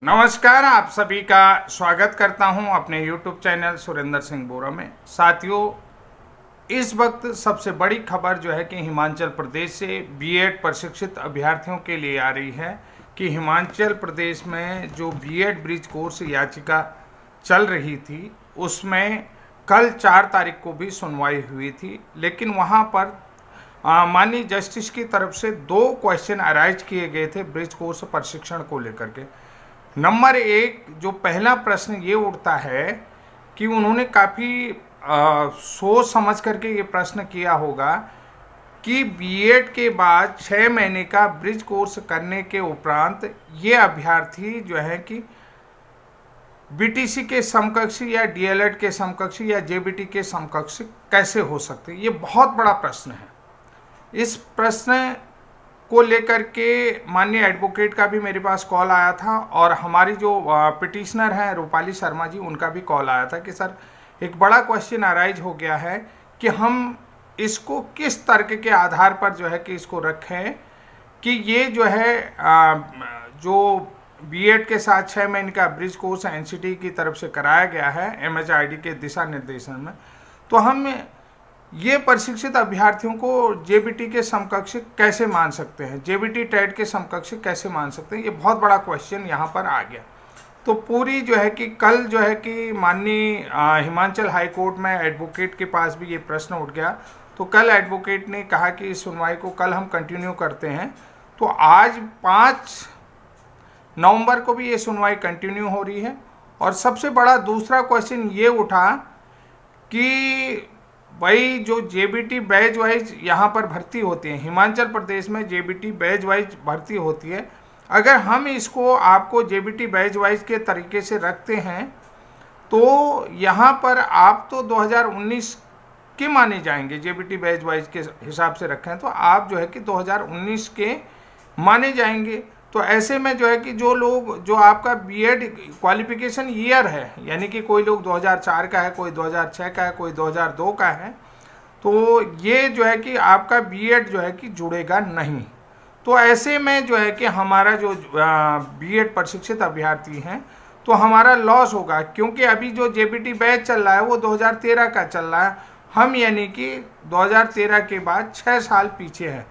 नमस्कार, आप सभी का स्वागत करता हूं अपने YouTube चैनल सुरेंद्र सिंह बोरा में। साथियों, इस वक्त सबसे बड़ी खबर जो है कि हिमाचल प्रदेश से बीएड प्रशिक्षित अभ्यर्थियों के लिए आ रही है कि हिमाचल प्रदेश में जो बीएड ब्रिज कोर्स याचिका चल रही थी उसमें कल 4 तारीख को भी सुनवाई हुई थी, लेकिन वहां पर माननीय जस्टिस की तरफ से 2 क्वेश्चन अराइज किए गए थे ब्रिज कोर्स प्रशिक्षण को लेकर के। नंबर 1 जो पहला प्रश्न ये उठता है कि उन्होंने काफ़ी सोच समझ करके ये प्रश्न किया होगा कि बीएड के बाद 6 महीने का ब्रिज कोर्स करने के उपरांत ये अभ्यर्थी जो है कि बीटीसी के समकक्ष या डीएलएड के समकक्ष या जेबीटी के समकक्ष कैसे हो सकते। ये बहुत बड़ा प्रश्न है। इस प्रश्न को लेकर के माननीय एडवोकेट का भी मेरे पास कॉल आया था और हमारी जो पिटिशनर हैं रूपाली शर्मा जी, उनका भी कॉल आया था कि सर एक बड़ा क्वेश्चन अराइज हो गया है कि हम इसको किस तर्क के आधार पर जो है कि इसको रखें कि ये जो है जो बीएड के साथ 6 महीने का ब्रिज कोर्स एनसीटी की तरफ से कराया गया है एमएचआरडी के दिशा निर्देशन में, तो हम ये प्रशिक्षित अभ्यर्थियों को जेबीटी के समकक्ष कैसे मान सकते हैं, जेबीटी टेट के समकक्ष कैसे मान सकते हैं। ये बहुत बड़ा क्वेश्चन यहाँ पर आ गया। तो पूरी जो है कि कल जो है कि माननीय हिमाचल हाई कोर्ट में एडवोकेट के पास भी ये प्रश्न उठ गया, तो कल एडवोकेट ने कहा कि इस सुनवाई को कल हम कंटिन्यू करते हैं। तो आज 5 नवंबर को भी ये सुनवाई कंटिन्यू हो रही है। और सबसे बड़ा दूसरा क्वेश्चन ये उठा कि भाई जो जेबीटी बैच वाइज यहाँ पर भर्ती होती है, हिमाचल प्रदेश में जेबीटी बैच वाइज भर्ती होती है, अगर हम इसको आपको जेबीटी बैच वाइज के तरीके से रखते हैं तो यहाँ पर आप तो 2019 के माने जाएंगे। जेबीटी बैच वाइज के हिसाब से रखें तो आप जो है कि 2019 के माने जाएंगे। तो ऐसे में जो है कि जो लोग जो आपका बीएड क्वालिफिकेशन ईयर है, यानी कि कोई लोग 2004 का है, कोई 2006 का है, कोई 2002 का है, तो ये जो है कि आपका बीएड जो है कि जुड़ेगा नहीं। तो ऐसे में जो है कि हमारा जो बीएड प्रशिक्षित अभ्यर्थी हैं तो हमारा लॉस होगा, क्योंकि अभी जो जेबीटी बैच चल रहा है वो 2013 का चल रहा है। हम यानी कि 2013 के बाद 6 साल पीछे है।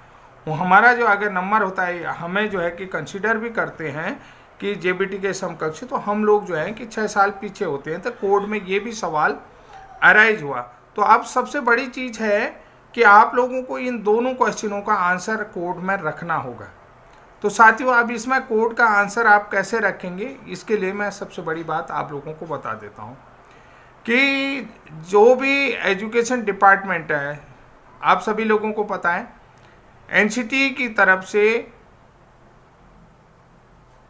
वो हमारा जो अगर नंबर होता है, हमें जो है कि कंसीडर भी करते हैं कि जेबीटी के समकक्ष, तो हम लोग जो है कि 6 साल पीछे होते हैं। तो कोर्ट में ये भी सवाल अराइज हुआ। तो अब सबसे बड़ी चीज़ है कि आप लोगों को इन दोनों क्वेश्चनों का आंसर कोर्ट में रखना होगा। तो साथियों, अब इसमें कोर्ट का आंसर आप कैसे रखेंगे, इसके लिए मैं सबसे बड़ी बात आप लोगों को बता देता हूँ कि जो भी एजुकेशन डिपार्टमेंट है, आप सभी लोगों को पता है एनसीटी की तरफ से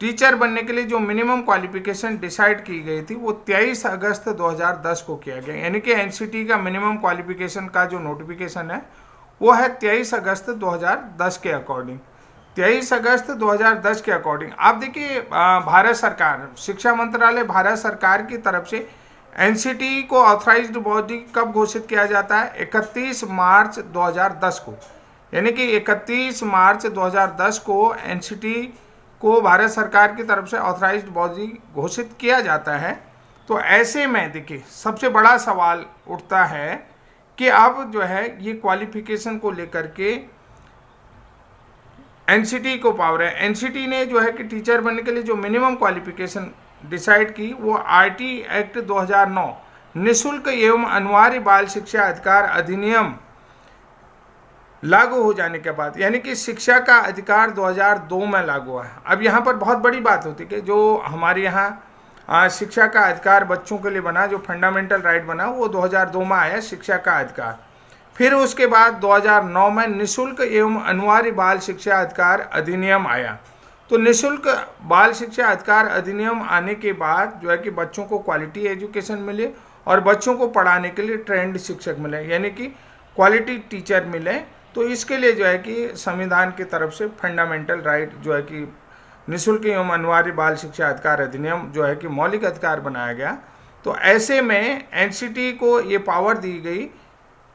टीचर बनने के लिए जो मिनिमम क्वालिफिकेशन डिसाइड की गई थी वो 23 अगस्त 2010 को किया गया। यानी कि एनसीटी का मिनिमम क्वालिफिकेशन का जो नोटिफिकेशन है वो है 23 अगस्त 2010 के अकॉर्डिंग। 23 अगस्त 2010 के अकॉर्डिंग आप देखिए, भारत सरकार, शिक्षा मंत्रालय भारत सरकार की तरफ से एनसीटी को ऑथराइज्ड बॉडी कब घोषित किया जाता है? 31 मार्च 2010 को। यानी कि 31 मार्च 2010 को एनसीटी को भारत सरकार की तरफ से ऑथराइज्ड बॉडी घोषित किया जाता है। तो ऐसे में देखिए सबसे बड़ा सवाल उठता है कि अब जो है ये क्वालिफिकेशन को लेकर के एनसीटी को पावर है। एनसीटी ने जो है कि टीचर बनने के लिए जो मिनिमम क्वालिफिकेशन डिसाइड की वो आरटी एक्ट 2009 निःशुल्क एवं अनिवार्य बाल शिक्षा अधिकार अधिनियम लागू हो जाने के बाद, यानी कि शिक्षा का अधिकार 2002 में लागू हुआ है। अब यहाँ पर बहुत बड़ी बात होती है कि जो हमारे यहाँ शिक्षा का अधिकार बच्चों के लिए बना, जो फंडामेंटल राइट बना, वो 2002 में आया शिक्षा का अधिकार। फिर उसके बाद 2009 में निःशुल्क एवं अनिवार्य बाल शिक्षा अधिकार अधिनियम आया। तो निःशुल्क बाल शिक्षा अधिकार अधिनियम आने के बाद जो है कि बच्चों को क्वालिटी एजुकेशन मिले और बच्चों को पढ़ाने के लिए ट्रेंड शिक्षक मिले, यानी कि क्वालिटी टीचर मिले। तो इसके लिए जो है कि संविधान की तरफ से फंडामेंटल राइट जो है कि निःशुल्क एवं अनिवार्य बाल शिक्षा अधिकार अधिनियम जो है कि मौलिक अधिकार बनाया गया। तो ऐसे में एनसीटी को ये पावर दी गई।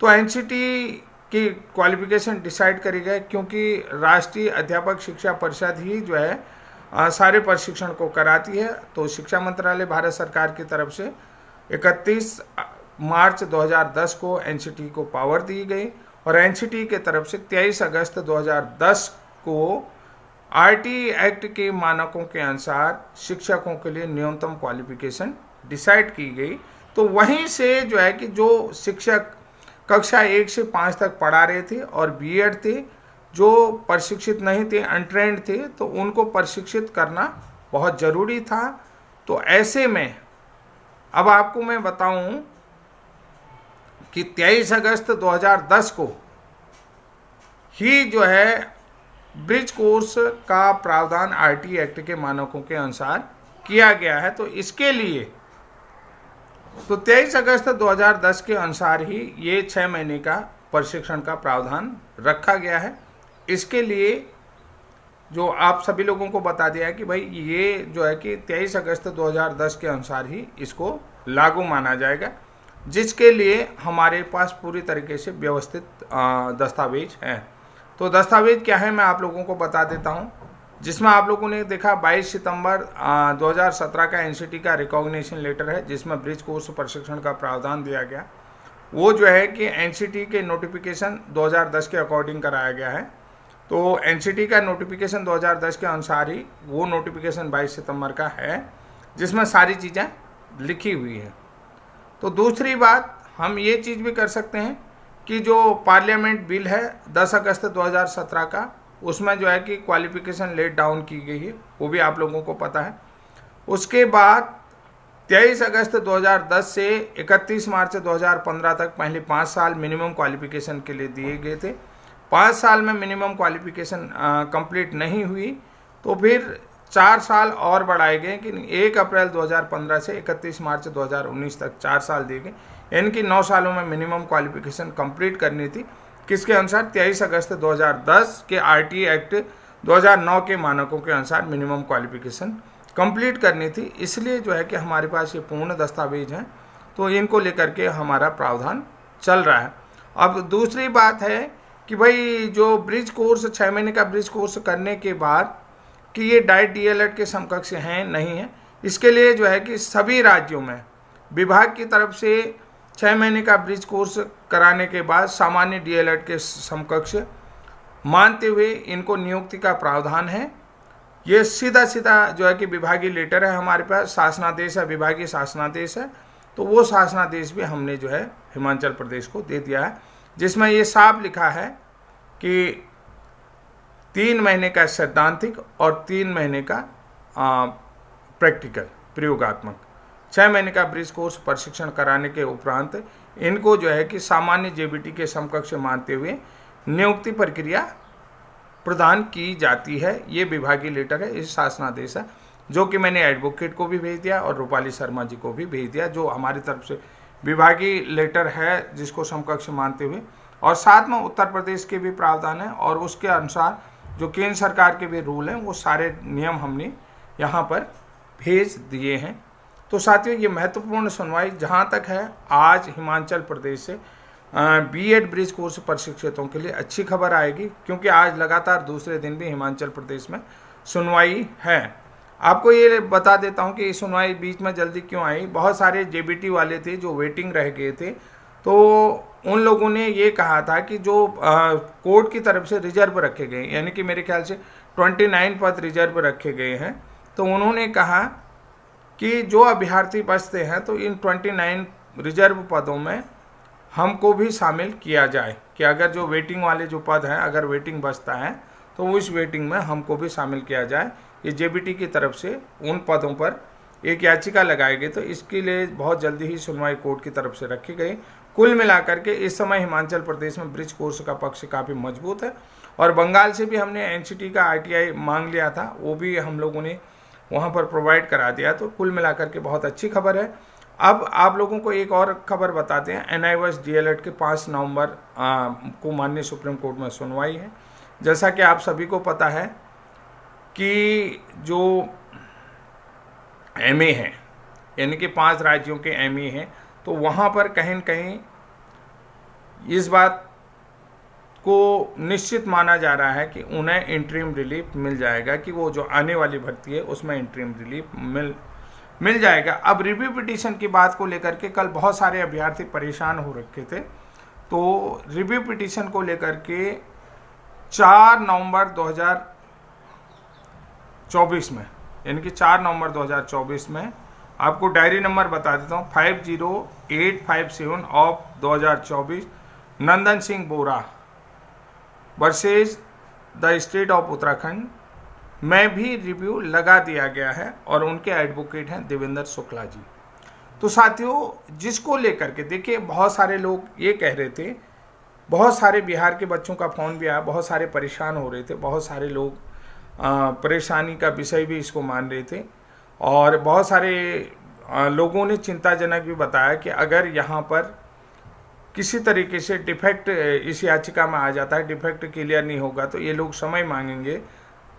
तो एनसीटी की क्वालिफिकेशन डिसाइड करी गई, क्योंकि राष्ट्रीय अध्यापक शिक्षा परिषद ही जो है सारे प्रशिक्षण को कराती है। तो शिक्षा मंत्रालय भारत सरकार की तरफ से 31 मार्च 2010 को एनसीटी को पावर दी गई और एनसीटी के तरफ से 23 अगस्त 2010 को आरटी एक्ट के मानकों के अनुसार शिक्षकों के लिए न्यूनतम क्वालिफिकेशन डिसाइड की गई। तो वहीं से जो है कि जो शिक्षक कक्षा 1 से 5 तक पढ़ा रहे थे और बीएड थे, जो प्रशिक्षित नहीं थे, अनट्रेंड थे, तो उनको प्रशिक्षित करना बहुत ज़रूरी था। तो ऐसे में अब आपको मैं बताऊं कि 23 अगस्त 2010 को ही जो है ब्रिज कोर्स का प्रावधान आरटी एक्ट के मानकों के अनुसार किया गया है। तो इसके लिए तो 23 अगस्त 2010 के अनुसार ही ये 6 महीने का प्रशिक्षण का प्रावधान रखा गया है। इसके लिए जो आप सभी लोगों को बता दिया है कि भाई ये जो है कि 23 अगस्त 2010 के अनुसार ही इसको लागू माना जाएगा, जिसके लिए हमारे पास पूरी तरीके से व्यवस्थित दस्तावेज हैं। तो दस्तावेज क्या है मैं आप लोगों को बता देता हूँ, जिसमें आप लोगों ने देखा 22 सितंबर 2017 का एनसीटी का रिकॉग्निशन लेटर है, जिसमें ब्रिज कोर्स प्रशिक्षण का प्रावधान दिया गया। वो जो है कि एनसीटी के नोटिफिकेशन 2010 के अकॉर्डिंग कराया गया है। तो एनसीटी का नोटिफिकेशन 2010 के अनुसार ही वो नोटिफिकेशन 22 सितंबर का है, जिसमें सारी चीज़ें लिखी हुई हैं। तो दूसरी बात हम ये चीज़ भी कर सकते हैं कि जो पार्लियामेंट बिल है 10 अगस्त 2017 का, उसमें जो है कि क्वालिफिकेशन लेट डाउन की गई है, वो भी आप लोगों को पता है। उसके बाद 23 अगस्त 2010 से 31 मार्च 2015 तक पहले 5 साल मिनिमम क्वालिफिकेशन के लिए दिए गए थे। 5 साल में मिनिमम क्वालिफिकेशन कंप्लीट नहीं हुई तो फिर 4 साल और बढ़ाए गए कि 1 अप्रैल 2015 से 31 मार्च 2019 तक 4 साल दिए गए। इनकी 9 सालों में मिनिमम क्वालिफिकेशन कंप्लीट करनी थी, किसके अनुसार 23 अगस्त 2010 के आरटी एक्ट 2009 के मानकों के अनुसार मिनिमम क्वालिफिकेशन कंप्लीट करनी थी। इसलिए जो है कि हमारे पास ये पूर्ण दस्तावेज हैं, तो इनको लेकर के हमारा प्रावधान चल रहा है। अब दूसरी बात है कि भाई जो ब्रिज कोर्स 6 महीने का ब्रिज कोर्स करने के बाद कि ये डाइट डीएलएड के समकक्ष हैं नहीं है, इसके लिए जो है कि सभी राज्यों में विभाग की तरफ से 6 महीने का ब्रिज कोर्स कराने के बाद सामान्य डीएलएड के समकक्ष मानते हुए इनको नियुक्ति का प्रावधान है। ये सीधा जो है कि विभागीय लेटर है हमारे पास, शासनादेश है, विभागीय शासनादेश है। तो वो शासनादेश भी हमने जो है हिमाचल प्रदेश को दे दिया है, जिसमें ये साफ लिखा है कि 3 महीने का सैद्धांतिक और 3 महीने का प्रैक्टिकल प्रयोगात्मक 6 महीने का ब्रिज कोर्स प्रशिक्षण कराने के उपरांत इनको जो है कि सामान्य जेबीटी के समकक्ष मानते हुए नियुक्ति प्रक्रिया प्रदान की जाती है। ये विभागीय लेटर है, इस शासनादेश है, जो कि मैंने एडवोकेट को भी भेज दिया और रूपाली शर्मा जी को भी भेज दिया, जो हमारी तरफ से विभागीय लेटर है जिसको समकक्ष मानते हुए। और साथ में उत्तर प्रदेश के भी प्रावधान है और उसके अनुसार जो केंद्र सरकार के भी रूल हैं वो सारे नियम हमने यहाँ पर भेज दिए हैं। तो साथियों ये महत्वपूर्ण सुनवाई जहाँ तक है आज हिमाचल प्रदेश से बीएड ब्रिज कोर्स प्रशिक्षितों के लिए अच्छी खबर आएगी, क्योंकि आज लगातार दूसरे दिन भी हिमाचल प्रदेश में सुनवाई है। आपको ये बता देता हूँ कि ये सुनवाई बीच में जल्दी क्यों आई। बहुत सारे जेबीटी वाले थे जो वेटिंग रह गए थे, तो उन लोगों ने ये कहा था कि जो कोर्ट की तरफ से रिजर्व रखे गए, यानी कि मेरे ख्याल से 29 पद रिजर्व रखे गए हैं, तो उन्होंने कहा कि जो अभ्यर्थी बचते हैं तो इन 29 रिजर्व पदों में हमको भी शामिल किया जाए, कि अगर जो वेटिंग वाले जो पद हैं अगर वेटिंग बचता है तो उस वेटिंग में हमको भी शामिल किया जाए। ये जेबीटी की तरफ से उन पदों पर एक याचिका लगाई गई, तो इसके लिए बहुत जल्दी ही सुनवाई कोर्ट की तरफ से रखी गई। कुल मिलाकर के इस समय हिमाचल प्रदेश में ब्रिज कोर्स का पक्ष काफ़ी मजबूत है और बंगाल से भी हमने एनसीटी का आरटीआई मांग लिया था, वो भी हम लोगों ने वहाँ पर प्रोवाइड करा दिया। तो कुल मिलाकर के बहुत अच्छी खबर है। अब आप लोगों को एक और खबर बताते हैं। एनआईओएस डीएलएड के 5 नवंबर को माननीय सुप्रीम कोर्ट में सुनवाई है। जैसा कि आप सभी को पता है कि जो एमए है, यानी कि 5 राज्यों के एमए हैं, तो वहाँ पर कहीं न कहीं इस बात को निश्चित माना जा रहा है कि उन्हें इंटरिम रिलीफ मिल जाएगा, कि वो जो आने वाली भर्ती है उसमें इंटरिम रिलीफ मिल जाएगा। अब रिव्यू पिटीशन की बात को लेकर के कल बहुत सारे अभ्यर्थी परेशान हो रखे थे, तो रिव्यू पिटीशन को लेकर के 4 नवंबर 2024 में, यानी कि 4 नवंबर 2024 में, आपको डायरी नंबर बता देता हूँ, 50857 of 2024, Nandan Singh Bora versus the state of Uttarakhand में भी रिव्यू लगा दिया गया है और उनके एडवोकेट हैं देवेंद्र शुक्ला जी। तो साथियों, जिसको लेकर के देखिए बहुत सारे लोग ये कह रहे थे, बहुत सारे बिहार के बच्चों का फ़ोन भी आया, बहुत सारे परेशान हो रहे थे, बहुत सारे लोग परेशानी का विषय भी इसको मान रहे थे, और बहुत सारे लोगों ने चिंताजनक भी बताया कि अगर यहाँ पर किसी तरीके से डिफेक्ट इस याचिका में आ जाता है, डिफेक्ट क्लियर नहीं होगा तो ये लोग समय मांगेंगे,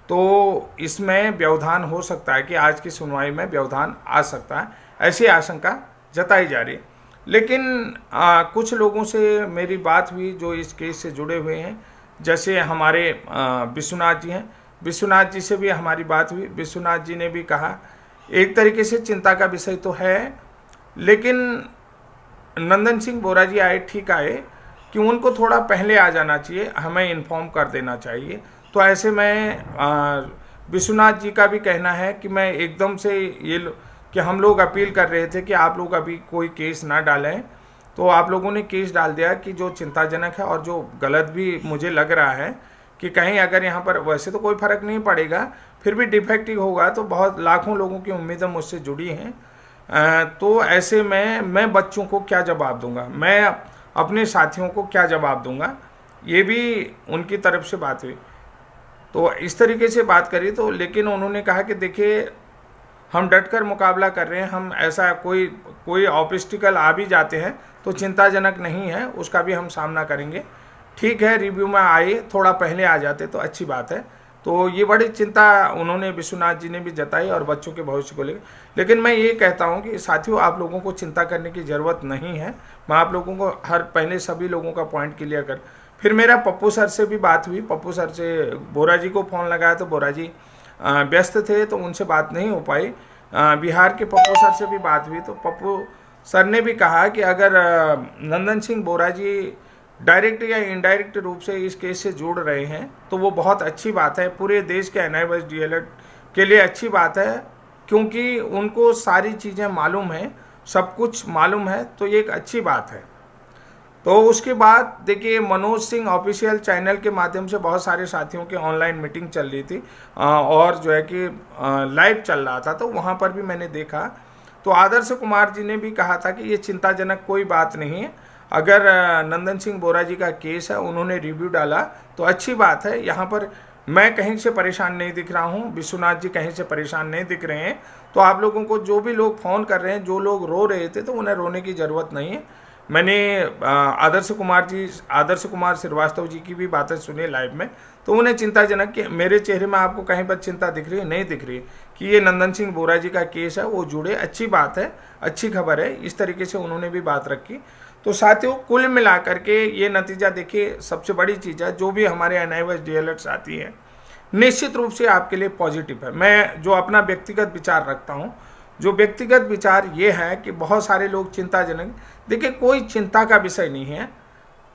तो इसमें व्यवधान हो सकता है कि आज की सुनवाई में व्यवधान आ सकता है, ऐसी आशंका जताई जा रही है। लेकिन कुछ लोगों से मेरी बात हुई जो इस केस से जुड़े हुए हैं, जैसे हमारे विश्वनाथ जी हैं, विश्वनाथ जी से भी हमारी बात हुई। विश्वनाथ जी ने भी कहा एक तरीके से चिंता का विषय तो है, लेकिन नंदन सिंह बोरा जी आए, ठीक आए, कि उनको थोड़ा पहले आ जाना चाहिए, हमें इन्फॉर्म कर देना चाहिए। तो ऐसे में विश्वनाथ जी का भी कहना है कि मैं एकदम से कि हम लोग अपील कर रहे थे कि आप लोग अभी कोई केस ना डालें, तो आप लोगों ने केस डाल दिया, कि जो चिंताजनक है और जो गलत भी मुझे लग रहा है कि कहीं अगर यहाँ पर वैसे तो कोई फ़र्क नहीं पड़ेगा, फिर भी डिफेक्टिव होगा तो बहुत लाखों लोगों की उम्मीदें मुझसे जुड़ी हैं। तो ऐसे में मैं बच्चों को क्या जवाब दूंगा, मैं अपने साथियों को क्या जवाब दूंगा, ये भी उनकी तरफ से बात हुई। तो इस तरीके से बात करी, तो लेकिन उन्होंने कहा कि देखिए हम डटकर मुकाबला कर रहे हैं, हम ऐसा कोई ऑब्स्टिकल आ भी जाते हैं तो चिंताजनक नहीं है, उसका भी हम सामना करेंगे। ठीक है, रिव्यू में आए, थोड़ा पहले आ जाते तो अच्छी बात है। तो ये बड़ी चिंता उन्होंने, विश्वनाथ जी ने भी जताई और बच्चों के भविष्य को लेकर। लेकिन मैं ये कहता हूँ कि साथियों, आप लोगों को चिंता करने की ज़रूरत नहीं है। मैं आप लोगों को पहले सभी लोगों का पॉइंट क्लियर कर, फिर मेरा पप्पू सर से भी बात हुई। पप्पू सर से बोरा जी को फ़ोन लगाया तो बोरा जी व्यस्त थे तो उनसे बात नहीं हो पाई। बिहार के पप्पू सर से भी बात हुई तो पप्पू सर ने भी कहा कि अगर नंदन सिंह बोरा जी डायरेक्ट या इनडायरेक्ट रूप से इस केस से जुड़ रहे हैं तो वो बहुत अच्छी बात है, पूरे देश के NIOS DLED के लिए अच्छी बात है, क्योंकि उनको सारी चीज़ें मालूम है, सब कुछ मालूम है, तो ये एक अच्छी बात है। तो उसके बाद देखिए मनोज सिंह ऑफिशियल चैनल के माध्यम से बहुत सारे साथियों की ऑनलाइन मीटिंग चल रही थी और जो है कि लाइव चल रहा था, तो वहाँ पर भी मैंने देखा तो आदर्श कुमार जी ने भी कहा था कि ये चिंताजनक कोई बात नहीं है। अगर नंदन सिंह बोरा जी का केस है, उन्होंने रिव्यू डाला तो अच्छी बात है। यहाँ पर मैं कहीं से परेशान नहीं दिख रहा हूँ, विश्वनाथ जी कहीं से परेशान नहीं दिख रहे हैं। तो आप लोगों को जो भी लोग फ़ोन कर रहे हैं, जो लोग रो रहे थे, तो उन्हें रोने की ज़रूरत नहीं है। मैंने आदर्श कुमार श्रीवास्तव जी की भी बातें सुनी लाइव में, तो उन्हें चिंताजनक कि मेरे चेहरे में आपको कहीं पर चिंता दिख रही है, नहीं दिख रही है, कि ये नंदन सिंह बोरा जी का केस है वो जुड़े, अच्छी बात है, अच्छी खबर है। इस तरीके से उन्होंने भी बात रखी। तो साथियों, कुल मिलाकर के ये नतीजा देखिए, सबसे बड़ी चीज़ है, जो भी हमारे NIOS DLED साथी हैं, निश्चित रूप से आपके लिए पॉजिटिव है। मैं जो अपना व्यक्तिगत विचार रखता हूँ, जो व्यक्तिगत विचार ये है कि बहुत सारे लोग चिंताजनक, देखिए कोई चिंता का विषय नहीं है।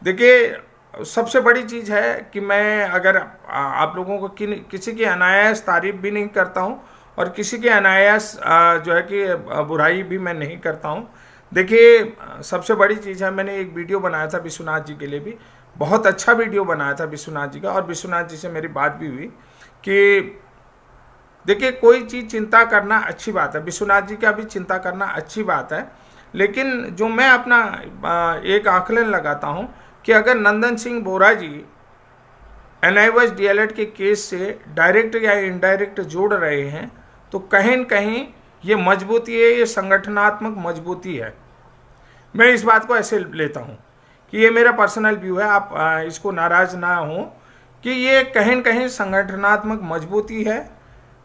देखिए सबसे बड़ी चीज़ है कि मैं अगर आप लोगों को किसी की अनायास तारीफ भी नहीं करता हूँ और किसी के अनायास जो है कि बुराई भी मैं नहीं करता हूँ। देखिए सबसे बड़ी चीज़ है, मैंने एक वीडियो बनाया था विश्वनाथ जी के लिए भी, बहुत अच्छा वीडियो बनाया था विश्वनाथ जी का, और विश्वनाथ जी से मेरी बात भी हुई कि देखिए कोई चीज़ चिंता करना अच्छी बात है, विश्वनाथ जी का भी चिंता करना अच्छी बात है। लेकिन जो मैं अपना एक आकलन लगाता हूँ कि अगर नंदन सिंह बोरा जी NIOS DLED के केस से डायरेक्ट या इनडायरेक्ट जोड़ रहे हैं तो कहीं न कहीं ये मजबूती है, ये संगठनात्मक मजबूती है। मैं इस बात को ऐसे लेता हूँ कि ये मेरा पर्सनल व्यू है, आप इसको नाराज़ ना हो, कि ये कहीं न कहीं संगठनात्मक मजबूती है,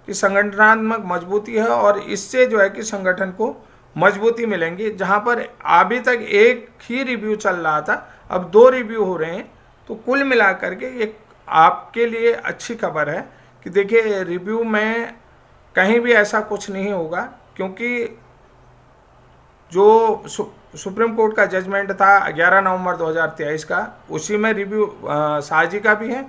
कि संगठनात्मक मजबूती है, और इससे जो है कि संगठन को मजबूती मिलेंगी। जहाँ पर अभी तक एक ही रिव्यू चल रहा था, अब 2 रिव्यू हो रहे हैं, तो कुल मिलाकर के एक आपके लिए अच्छी खबर है कि देखिए रिव्यू में कहीं भी ऐसा कुछ नहीं होगा, क्योंकि जो सुप्रीम कोर्ट का जजमेंट था 11 नवंबर 2023 का, उसी में रिव्यू शाह जी का भी है,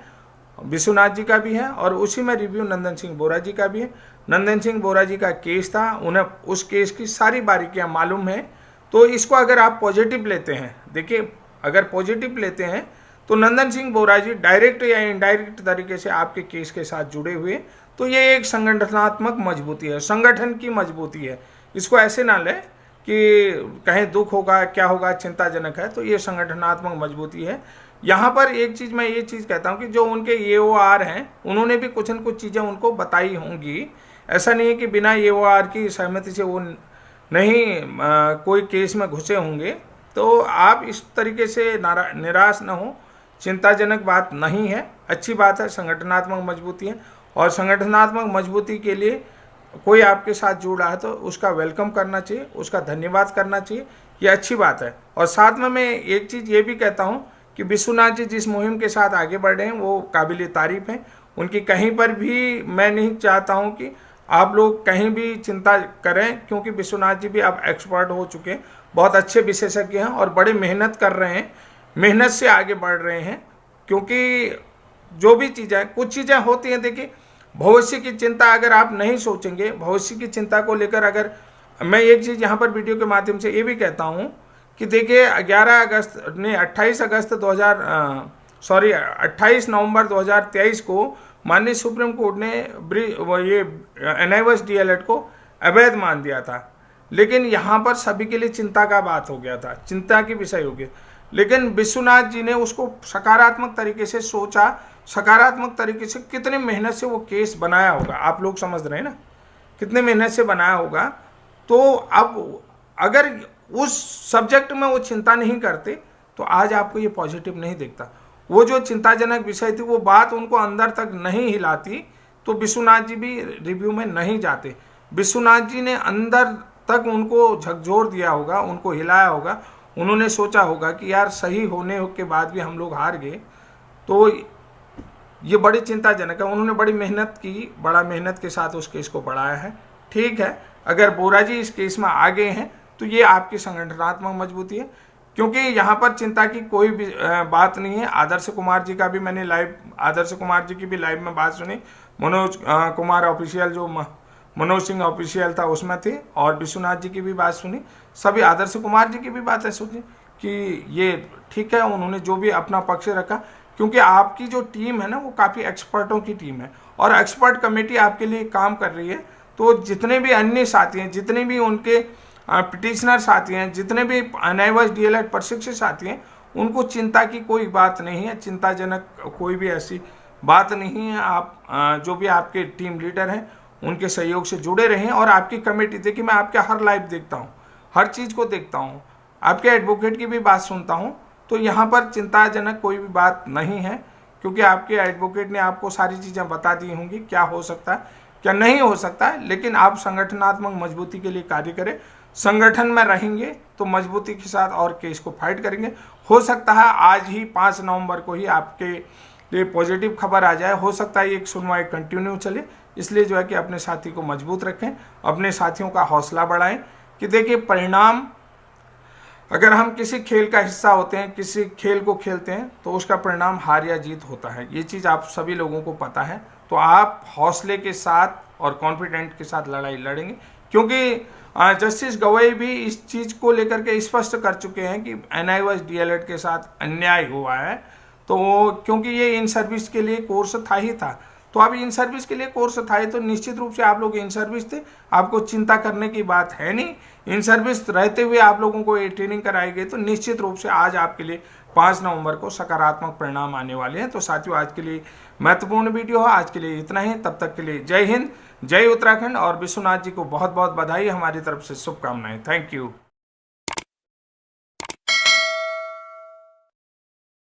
विश्वनाथ जी का भी है, और उसी में रिव्यू नंदन सिंह बोरा जी का भी है। नंदन सिंह बोरा जी का केस था, उन्हें उस केस की सारी बारीकियां मालूम है। तो इसको अगर आप पॉजिटिव लेते हैं, देखिए अगर पॉजिटिव लेते हैं तो नंदन सिंह बोरा जी डायरेक्ट या इनडायरेक्ट तरीके से आपके केस के साथ जुड़े हुए, तो ये एक संगठनात्मक मजबूती है, संगठन की मजबूती है। इसको ऐसे ना लें कि कहीं दुख होगा, क्या होगा, चिंताजनक है, तो ये संगठनात्मक मजबूती है। यहाँ पर एक चीज़ मैं ये चीज़ कहता हूँ कि जो उनके EOR हैं, उन्होंने भी कुछ न कुछ चीज़ें उनको बताई होंगी। ऐसा नहीं है कि बिना EOR की सहमति से वो नहीं कोई केस में घुसे होंगे। तो आप इस तरीके से निराश न हो, चिंताजनक बात नहीं है, अच्छी बात है, संगठनात्मक मजबूती है। और संगठनात्मक मजबूती के लिए कोई आपके साथ जुड़ रहा है तो उसका वेलकम करना चाहिए, उसका धन्यवाद करना चाहिए, ये अच्छी बात है। और साथ में मैं एक चीज़ ये भी कहता हूँ कि विश्वनाथ जी जिस मुहिम के साथ आगे बढ़ रहे हैं वो काबिल तारीफ हैं। उनकी कहीं पर भी मैं नहीं चाहता हूँ कि आप लोग कहीं भी चिंता करें, क्योंकि विश्वनाथ जी भी अब एक्सपर्ट हो चुके हैं, बहुत अच्छे विशेषज्ञ हैं और बड़े मेहनत कर रहे हैं, मेहनत से आगे बढ़ रहे हैं। क्योंकि जो भी चीज़ें, कुछ चीज़ें होती हैं, देखिए भविष्य की चिंता अगर आप नहीं सोचेंगे, भविष्य की चिंता को लेकर, अगर मैं एक चीज़ यहाँ पर वीडियो के माध्यम से ये भी कहता हूँ कि देखिए 28 नवंबर 2023 को माननीय सुप्रीम कोर्ट ने ये NIOS DLED को अवैध मान दिया था, लेकिन यहाँ पर सभी के लिए चिंता का बात हो गया था, चिंता की विषय हो गया। लेकिन विश्वनाथ जी ने उसको सकारात्मक तरीके से सोचा, सकारात्मक तरीके से कितनी मेहनत से वो केस बनाया होगा, आप लोग समझ रहे हैं ना, कितने मेहनत से बनाया होगा। तो अब अगर उस सब्जेक्ट में वो चिंता नहीं करते तो आज आपको ये पॉजिटिव नहीं दिखता। वो जो चिंताजनक विषय थी वो बात उनको अंदर तक नहीं हिलाती तो विश्वनाथ जी भी रिव्यू में नहीं जाते। विश्वनाथ जी ने अंदर तक उनको झकझोर दिया होगा, उनको हिलाया होगा, उन्होंने सोचा होगा कि यार सही होने के बाद भी हम लोग हार गए, तो ये बड़ी चिंताजनक है। उन्होंने बड़ी मेहनत की, बड़ा मेहनत के साथ उस केस को बढ़ाया है। ठीक है, अगर बोरा जी इस केस में आ गए हैं तो ये आपकी संगठनात्मक मजबूती है, क्योंकि यहाँ पर चिंता की कोई भी बात नहीं है। आदर्श कुमार जी का भी मैंने आदर्श कुमार जी की भी लाइव में बात सुनी, मनोज कुमार ऑफिशियल जो मनोज सिंह ऑफिशियल था उसमें थे, और विश्वनाथ जी की भी बात सुनी, सभी आदर्श कुमार जी की भी बातें सुनी कि ये ठीक है, उन्होंने जो भी अपना पक्ष रखा, क्योंकि आपकी जो टीम है ना वो काफ़ी एक्सपर्टों की टीम है और एक्सपर्ट कमेटी आपके लिए काम कर रही है। तो जितने भी अन्य साथी हैं, जितने भी उनके पिटिशनर साथी हैं, जितने भी NIOS DLED प्रशिक्षित साथी हैं, उनको चिंता की कोई बात नहीं है, चिंताजनक कोई भी ऐसी बात नहीं है। आप जो भी आपके टीम लीडर हैं उनके सहयोग से जुड़े रहें। और आपकी कमेटी, देखिए मैं आपके हर लाइव देखता हूँ, हर चीज़ को देखता हूँ, आपके एडवोकेट की भी बात सुनता हूँ, तो यहाँ पर चिंताजनक कोई भी बात नहीं है, क्योंकि आपके एडवोकेट ने आपको सारी चीज़ें बता दी होंगी, क्या हो सकता है क्या नहीं हो सकता है। लेकिन आप संगठनात्मक मजबूती के लिए कार्य करें, संगठन में रहेंगे तो मजबूती के साथ और केस को फाइट करेंगे। हो सकता है आज ही 5 नवंबर को ही आपके लिए पॉजिटिव खबर आ जाए, हो सकता है एक सुनवाई कंटिन्यू चले। इसलिए जो है कि अपने साथी को मजबूत रखें, अपने साथियों का हौसला बढ़ाएं कि देखिए परिणाम, अगर हम किसी खेल का हिस्सा होते हैं, किसी खेल को खेलते हैं, तो उसका परिणाम हार या जीत होता है, ये चीज़ आप सभी लोगों को पता है। तो आप हौसले के साथ और कॉन्फिडेंट के साथ लड़ाई लड़ेंगे, क्योंकि जस्टिस गवई भी इस चीज़ को लेकर के स्पष्ट कर चुके हैं कि NIOS DLED के साथ अन्याय हुआ है। तो क्योंकि ये इन सर्विस के लिए कोर्स था ही था, तो अब इन सर्विस के लिए कोर्स था ही, तो निश्चित रूप से आप लोग इन सर्विस थे, आपको चिंता करने की बात है नहीं। इन सर्विस रहते हुए आप लोगों को ये ट्रेनिंग कराई गई, तो निश्चित रूप से आज आपके लिए 5 नवंबर को सकारात्मक परिणाम आने वाले हैं। तो साथियों, आज के लिए महत्वपूर्ण वीडियो है, आज के लिए इतना ही। तब तक के लिए जय हिंद, जय उत्तराखंड, और विश्वनाथ जी को बहुत बहुत बधाई, हमारी तरफ से शुभकामनाएं। Thank you.